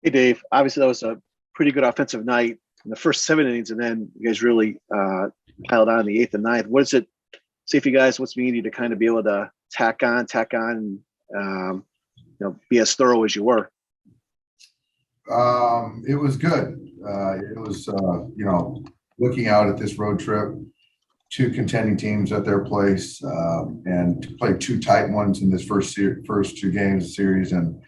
Hey, Dave. Obviously, that was a pretty good offensive night in the first 7 innings, and then you guys really piled on in the eighth and ninth. What does it say for you guys? What's needed to kind of be able to tack on, be as thorough as you were? It was good. It was, looking out at this road trip, two contending teams at their place, and to play two tight ones in this first two games of the series, and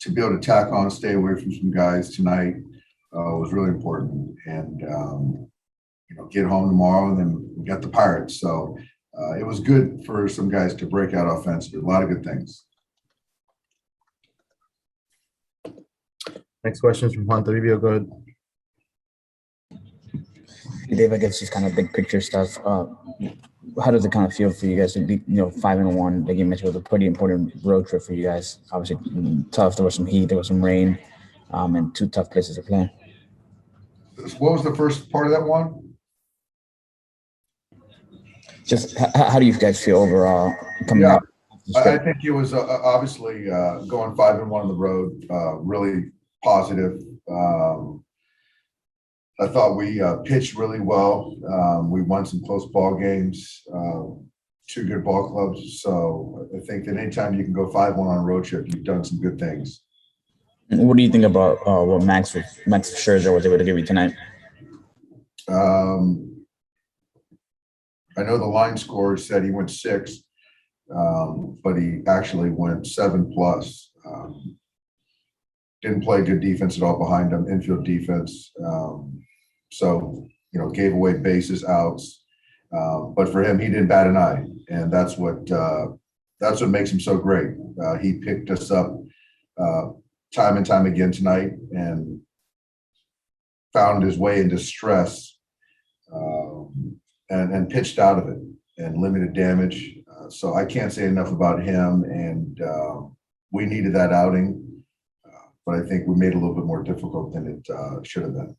to be able to tack on, stay away from some guys tonight was really important. And get home tomorrow, and then we got the Pirates. So it was good for some guys to break out offensively. A lot of good things. Next question is from Juan Toribio. Go ahead. Hey, Dave, I guess just kind of big picture stuff. How does it kind of feel for you guys to be, 5-1? Like you mentioned, it was a pretty important road trip for you guys. Obviously tough. There was some heat, there was some rain, and two tough places to play. What was the first part of that one? Just how do you guys feel overall coming out? I think it was obviously going 5-1 on the road, really positive. I thought we pitched really well. We won some close ball games, two good ball clubs. So I think that anytime you can go 5-1 on a road trip, you've done some good things. And what do you think about what Max Scherzer was able to give you tonight? I know the line score said he went 6, but he actually went 7+. Didn't play good defense at all behind him, infield defense. So, gave away bases, outs. But for him, he didn't bat an eye, and that's what makes him so great. He picked us up time and time again tonight, and found his way into stress, and pitched out of it and limited damage. So I can't say enough about him, and we needed that outing. But I think we made it a little bit more difficult than it should have been.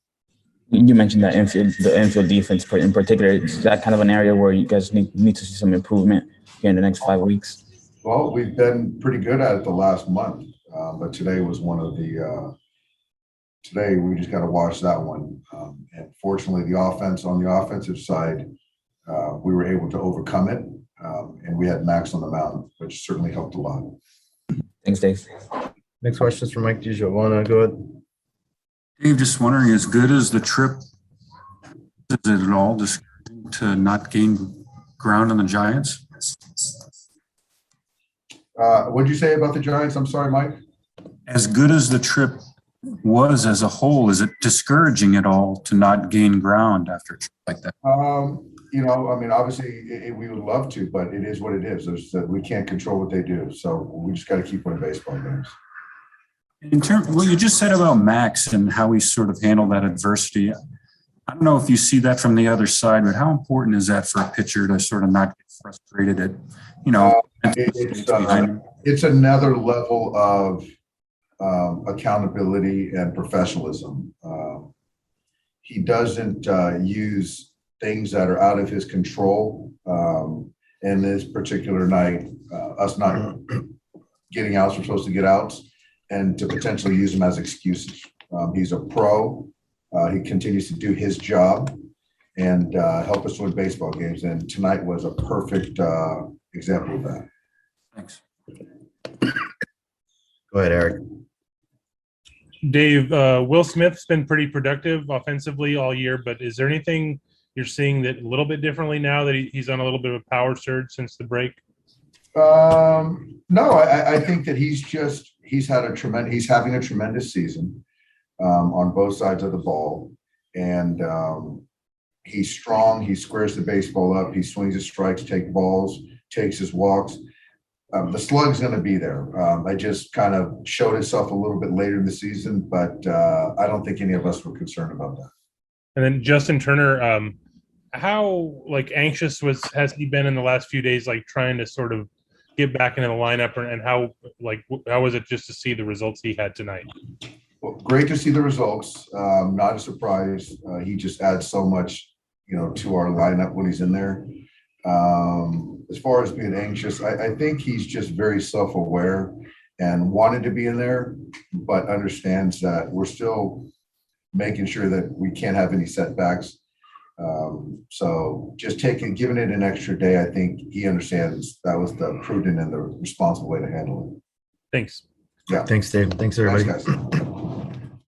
You mentioned that the infield defense in particular. Is that kind of an area where you guys need to see some improvement here in the next 5 weeks? Well, we've been pretty good at it the last month, but today was one of the. Today we just got to watch that one, and fortunately, on the offensive side, we were able to overcome it, and we had Max on the mound, which certainly helped a lot. Thanks, Dave. Next question is from Mike DiGiovanna. Go ahead. Dave, just wondering, as good as the trip, is it at all just to not gain ground on the Giants? What'd you say about the Giants? I'm sorry, Mike. As good as the trip was as a whole, is it discouraging at all to not gain ground after a trip like that? Obviously we would love to, but it is what it is. We can't control what they do. So we just got to keep winning baseball games. In terms, what you just said about Max and how he sort of handled that adversity, I don't know if you see that from the other side, but how important is that for a pitcher to sort of not get frustrated at, it's another level of accountability and professionalism. He doesn't use things that are out of his control. And this particular night, us not getting outs, we're supposed to get outs, and to potentially use them as excuses. He's a pro. He continues to do his job and help us win baseball games. And tonight was a perfect example of that. Thanks. Go ahead, Eric. Dave, Will Smith's been pretty productive offensively all year, but is there anything you're seeing that a little bit differently now that he's on a little bit of a power surge since the break? No, I think that he's having a tremendous season on both sides of the ball, and he's strong. He squares the baseball up. He swings his strikes, takes balls, takes his walks. The slug's going to be there. I just kind of showed itself a little bit later in the season, but I don't think any of us were concerned about that. And then Justin Turner, how anxious has he been in the last few days, trying to sort of get back into the lineup, and how was it just to see the results he had tonight? Well, great to see the results. Not a surprise. He just adds so much, to our lineup when he's in there. As far as being anxious, I think he's just very self-aware, and wanted to be in there, but understands that we're still making sure that we can't have any setbacks. So just giving it an extra day, I think he understands that was the prudent and the responsible way to handle it. Thanks. Yeah. Thanks, Dave. Thanks, everybody. Thanks, guys.